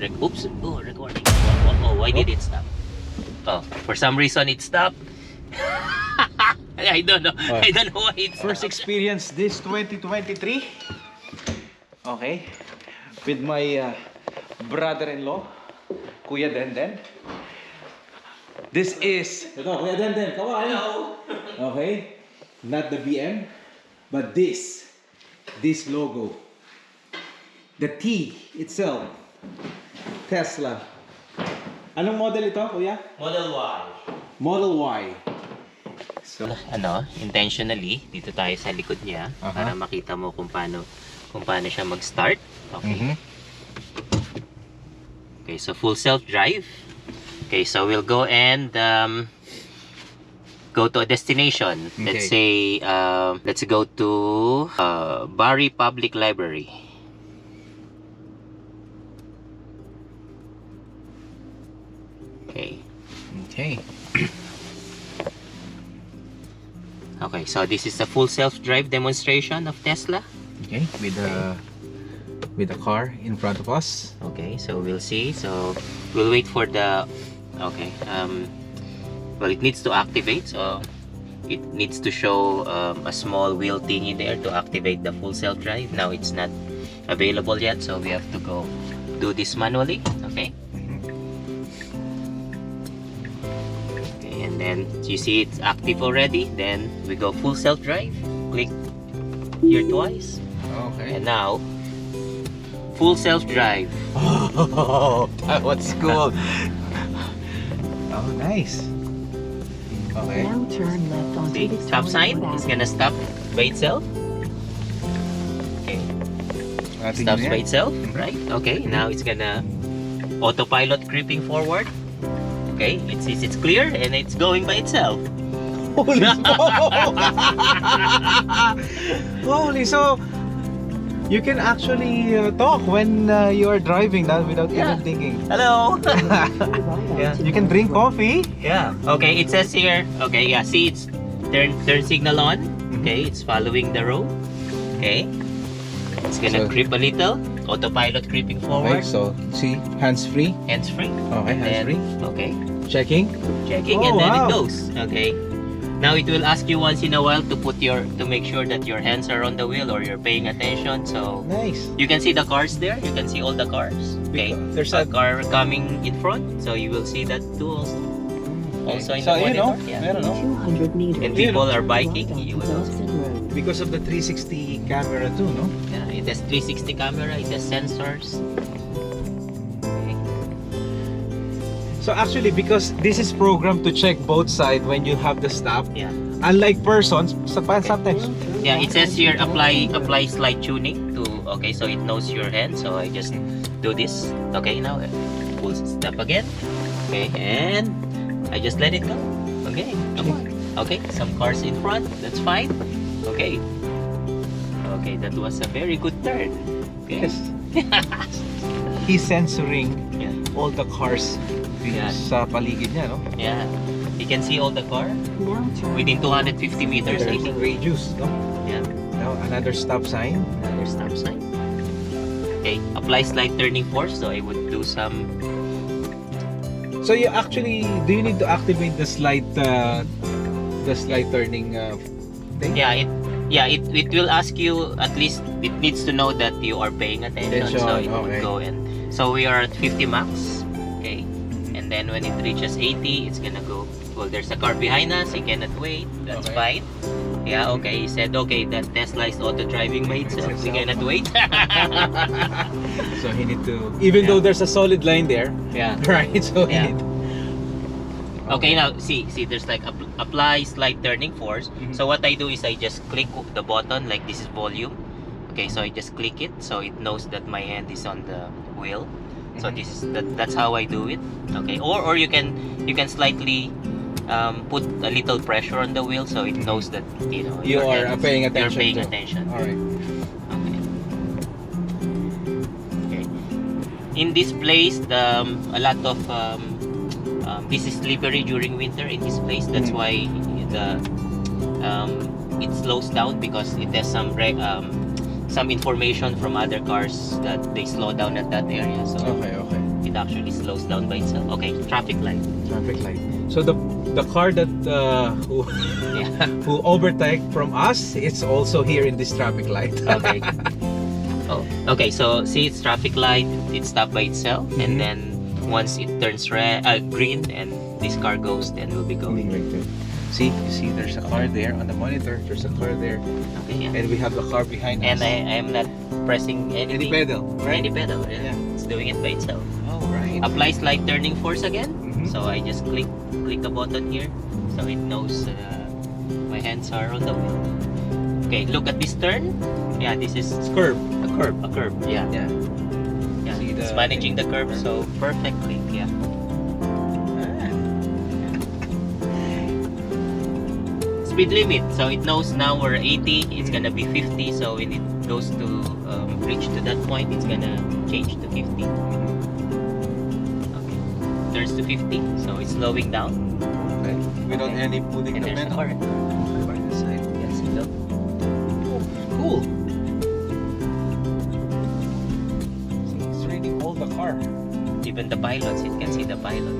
Oops. Oh, recording. Why did it stop? Oh, for some reason it stopped. I don't know. I don't know why it stopped. First experience this 2023. Okay. With my brother-in-law, Kuya Denden. This is... Ito, Kuya Denden, kawai. Hello. Okay. Not the BM, but this logo. The T itself. Tesla. Anong model ito, Kuya? Model Y. Model Y. So, Intentionally, dito tayo sa likod niya para makita mo kung paano siya mag-start. Okay. Okay, so full self-drive. Okay, so we'll go and go to a destination. Let's say let's go to Barry Public Library. Okay. Okay, so this is a full self-drive demonstration of Tesla. okay, with the car in front of us. Okay, so we'll see. So we'll wait for the well, it needs to activate, so it needs to show a small wheel thingy there to activate the full self-drive. Now it's not available yet, so we have to go do this manually. Okay. Okay, and then you see it's active already. Then we go full self-drive. Click here twice. Okay. And now full self-drive. Oh, that was cool. Oh, nice. Okay. Now turn left onto See, the stop sign. It's gonna stop by itself. Okay, stops by itself, right? Okay, now it's gonna autopilot creeping forward. Okay, it sees it's clear and it's going by itself. Holy Holy, so you can actually talk when you are driving now without even thinking. Hello. Yeah. You can drink coffee. Yeah. Okay, it says here. Okay, yeah. See, it's turn signal on. Okay, it's following the road. Okay, it's gonna creep a little. Autopilot creeping Okay, forward. so see, hands free. Hands free. Okay, hands free. Okay. Checking. Checking, Oh, and then wow. it goes. Okay. Now it will ask you once in a while to make sure that your hands are on the wheel or you're paying attention. So Nice. you can see the cars there. You can see all the cars. Okay. There's a a car coming in front, so you will see that too also. Also in so the you know, monitor. Yeah. I don't know, 200 meters. And people are biking. You will also. because of the 360 camera too, no? Yeah, it has 360 camera. It has sensors. Okay. So actually, because this is programmed to check both sides when you have the stop, Yeah. unlike persons, sometimes. Yeah, it says here apply slide tuning to. Okay, so it knows your hand. So I just do this. Okay, now full step again. Okay, and I just let it go. Okay, come on. Okay, some cars in front. That's fine. Okay. Okay, that was a very good turn. Okay. Yes. He's censoring Yeah. all the cars Yeah. sa paligid niya, no? Yeah. You can see all the car Now turn within 250 meters. I There's think. radius, no? Yeah. Now another stop sign. Another stop sign. Okay, apply slight turning force. So I would do some. So you actually, do you need to activate the slide turning thing? Yeah, it will ask you, at least it needs to know that you are paying attention. So it would okay. go, and so we are at 50 max. Okay, and then when it reaches 80, it's gonna go. Well, there's a car behind us. He cannot wait. That's Okay. fine. Yeah, okay. He said, okay, that Tesla is auto driving by itself. He cannot wait. So he need to, even though there's a solid line there, Yeah. right? So Yeah. he need. Okay, now see, there's like apply slight turning force. So what I do is I just click the button, like this is volume. Okay, so I just click it, so it knows that my hand is on the wheel. So this is that's how I do it. Okay, or you can slightly put a little pressure on the wheel, so it knows that You your are hand- paying attention. You're paying to. attention. All right. Okay. Okay. In this place, a lot of this is slippery during winter in this place. That's why it slows down, because it has some information from other cars that they slow down at that area. So Okay. actually slows down by itself. Okay, traffic light. Traffic light. So the car that who Yeah. who overtake from us, it's also here in this traffic light. Okay. Oh, okay. So see, it's traffic light. It stopped by itself, and Mhm. then once it turns green, and this car goes, then we'll be going. See, you see, there's a car there on the monitor. There's a car there, Okay, yeah. and we have the car behind And us. I am not pressing Any anything. pedal, right? Any pedal. Yeah. Yeah. It's doing it by itself. Oh, right. Apply slight turning force again. Mhm. So I just click the button here, so it knows my hands are on the wheel. Okay, look at this turn. Yeah, this is It's curb. a curve. A curve. Yeah. Yeah. Yeah. See It's the- managing the curve so perfectly. Yeah. Speed limit. So it knows now we're 80. It's gonna be 50. So when it goes to reach to that point, it's gonna change to 50. Okay. Turns to 50. So it's slowing down. Okay. Without Okay. any putting And the there's the pedal. car. By the side. Yes, look. Cool. See, it's reading all the car. Even the pilots, it can see the pilot.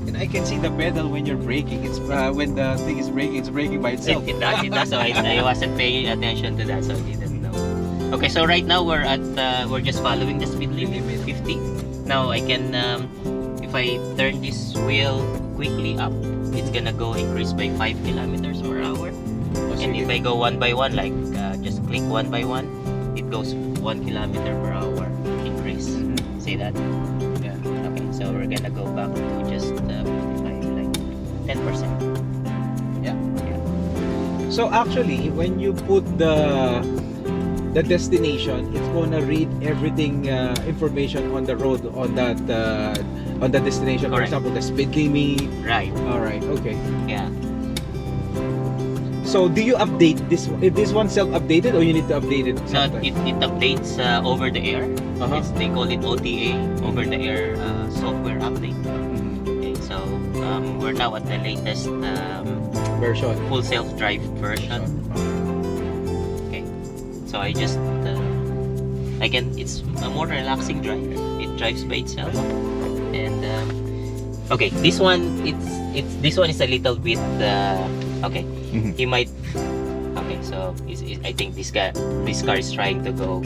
And I can see the pedal when you're braking. It's when the thing is braking, it's braking by itself. It does, it does. So I wasn't paying attention to that, so I didn't know. Okay, so right now we're at we're just following the speed limit, 50. Now I can, if I turn this wheel quickly up, it's gonna go increase by 5 kilometers per hour. And if I go one by one, like just click one by one, it goes 1 kilometer per hour increase. See that? Yeah. Okay, so we're gonna go back to just 55, like 10%. Yeah. Yeah. So actually, when you put the destination, it's gonna read everything information on the road on the destination. For Correct. example, the speed limit. Right. All right. Okay. Yeah. So do you update this? Is this one self-updated or you need to update it? No, sometime? it updates over the air. Uh-huh. They call it OTA, over the air software update. Okay, so we're now at the latest Version. full self-drive version. Okay, so I just it's a more relaxing drive. It drives by itself, and okay, this one this one is a little bit okay. Mhm. He might. Okay, so I think this car is trying to go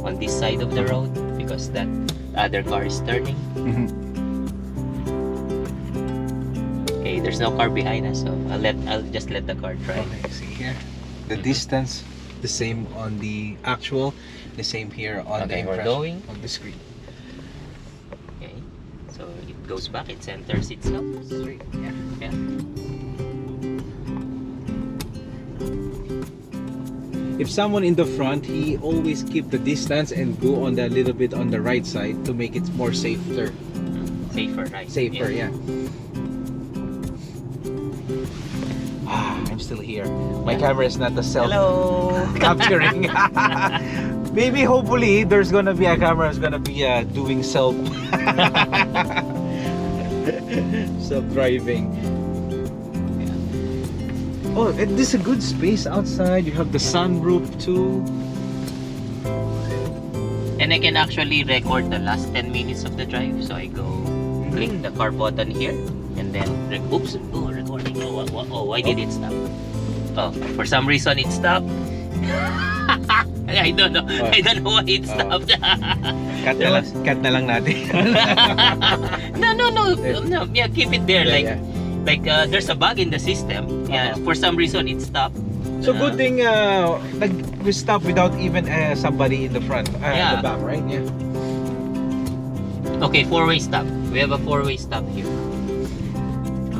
on this side of the road because that other car is turning. Mhm. Okay, there's no car behind us, so I'll just let the car try. Okay. See here, the distance, the same on the actual, the same here on Okay, the we're impression going. on the screen. Okay, so it goes back, it centers itself. Straight. Yeah. Yeah. If someone in the front, he always keep the distance and go on the little bit on the right side to make it more safer. Safer, right? Safer, yeah. I'm still here. My camera is not the self Hello. capturing. Maybe hopefully there's gonna be a camera is gonna be doing self driving. Oh, and this is a good space outside. You have the sunroof too. And I can actually record the last 10 minutes of the drive. So I go click the car button here, and then oops, recording. Why did it stop? Oh, for some reason it stopped. I don't know. I don't know why it stopped. Cut na lang natin. No. Yeah, keep it there. Yeah, Like there's a bug in the system. Yeah, for some reason it stopped. So good thing we stopped without even somebody in the front, in Yeah. the back, right? Yeah. Okay, four-way stop. We have a four-way stop here.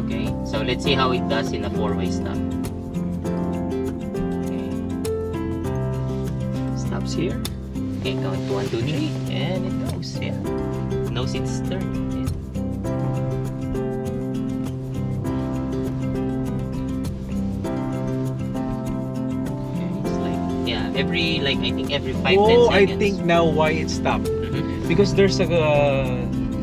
Okay, so let's see how it does in a four-way stop. Okay. Stops here. Okay, count 1, 2, 3, and it goes. Yeah, it knows it's turning. Yeah. Okay, it's like every I think every 5-10 Oh, I seconds. think now why it stopped. Mhm. Because there's a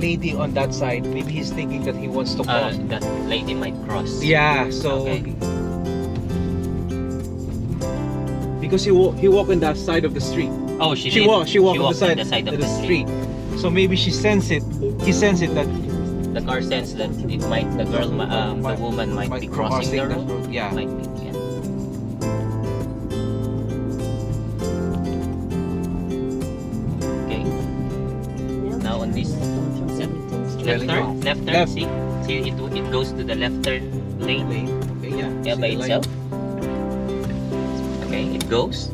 lady on that side. Maybe he's thinking that he wants to cross. That lady might cross. Yeah, so Okay. because he walk on that side of the street. Oh, she She walked on walked the side of the street. So maybe she sensed it. He sensed it that The car sense that it might, the woman might be crossing the road. Yeah. Might be, yeah. Okay. Now on this left turn, Left. see it goes to the left turn lane. Okay, yeah. Yeah, by See the itself. Okay, it goes.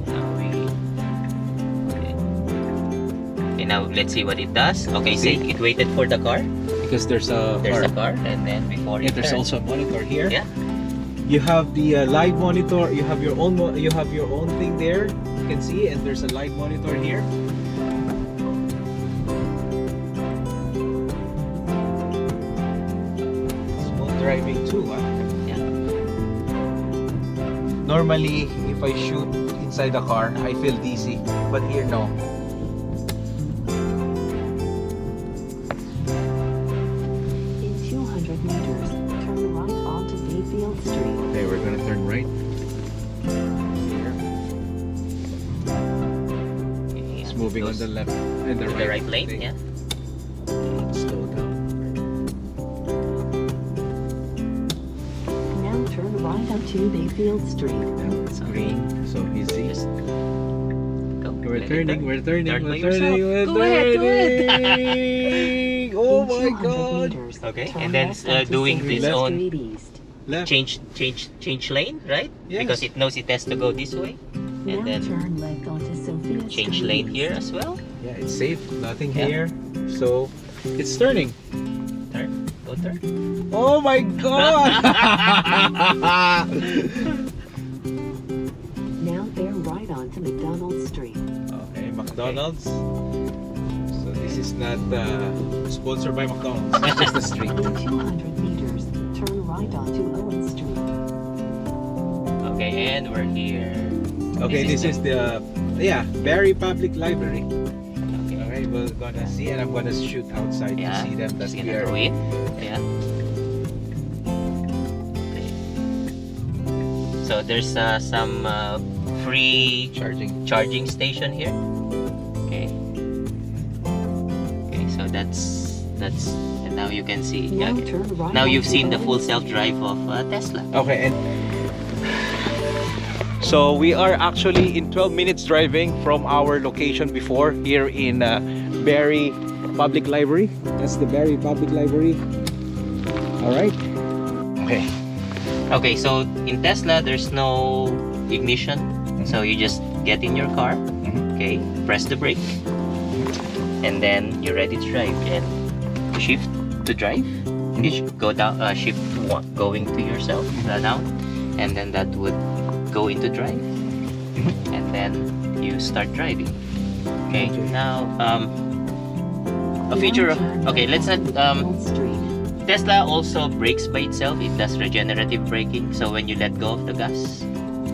Okay, now let's see what it does. Okay, See? it waited for the car. Because there's a car, and then before it there's turns. also a monitor here. Yeah. You have the live monitor. You have your own. You have your own thing there. You can see, and there's a live monitor here. Smooth driving too. Yeah. Normally, if I shoot inside the car, I feel dizzy, but here no. Okay, we're gonna turn right. Okay, It's moving on goes the left and the to the right lane. Okay. Yeah. Slow down. Now turn right onto Mayfield Street. Now it's green, so easy. Just go. We're Let it turning, turn. we're turning, Turn by we're yourself. turning, we're Go ahead, go ahead. turning. Oh In my 200 god. meters, Okay, turn and then left onto doing St. its Louis own Street East. Left. change lane, right? Yes. Because it knows it has to go this way, Now and then turn left onto Sophia change Street lane East. here as well. Yeah, it's safe. Nothing Yeah. here. So it's turning. Turn, go turn. Oh my god. Now bear right onto McDonald Street. Okay, McDonald's. So this is not sponsored by McDonald's. It's just the street. In 200 meters, turn right onto Owen Street. Okay, and we're here. Okay, this is the Barry Public Library. Okay. Okay, we're gonna see, and I'm gonna shoot outside Yeah. to see them. That Just we gonna are. go in. Yeah. Okay. So there's some free charging station here. Okay. Okay, so that's and now you can see. Now Okay. turn right Now you've onto seen the Owen full Street. self-drive of Tesla. Okay, and so we are actually in 12 minutes driving from our location before here in Barry Public Library. That's the Barry Public Library. All right. Okay. Okay, so in Tesla, there's no ignition. So you just get in your car, okay, press the brake, and then you're ready to drive. And shift to drive. You should go down, shift to one, going to yourself, down, and then that would go into drive. And then you start driving. Okay, now a feature of, okay, let's not McDonald Street. Tesla also brakes by itself. It does regenerative braking. So when you let go of the gas,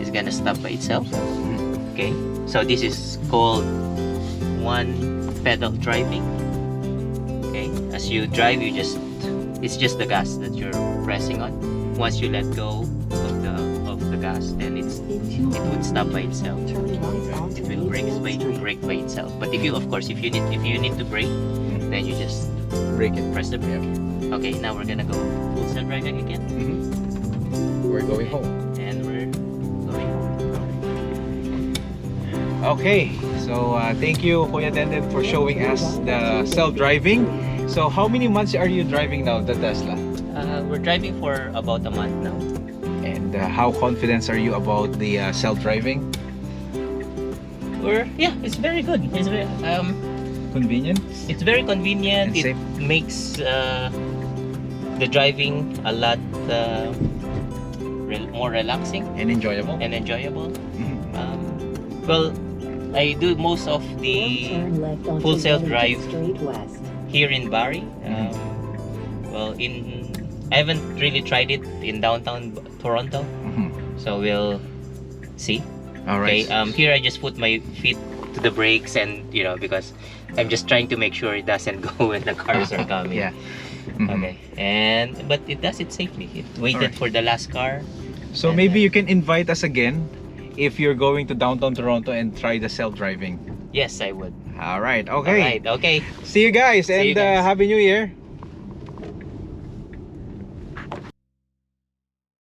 it's gonna stop by itself. Okay, so this is called one pedal driving. Okay, as you drive, it's just the gas that you're pressing on. Once you let go of the gas, then In it would stop by itself. turn right onto It will Mayfield Street. brake by itself. But if you need to brake, then you just Break it. press the brake. Okay, now we're gonna go full self driving again. We're going home. And we're going home. Okay, so thank you, Kuya Denden, for showing us the self-driving. So how many months are you driving now, the Tesla? We're driving for about a month now. And how confident are you about the self-driving? It's very good. Convenient? It's very convenient. And It safe. makes the driving a lot more relaxing And enjoyable? and enjoyable. Mhm. Well, I do most of the Turn left onto full self-drive Wellington Street West. here in Barrie. Well, I haven't really tried it in downtown Toronto, Mhm. so we'll see. All right. Okay, here I just put my feet to the brakes, and because I'm just trying to make sure it doesn't go when the cars are coming. Yeah. Mhm. Okay, but it does it safely. It waited Alright. for the last car. So And maybe then- you can invite us again if you're going to downtown Toronto and try the self-driving. Yes, I would. All right, okay. Alright, okay. See you guys, See you and guys. Happy New Year.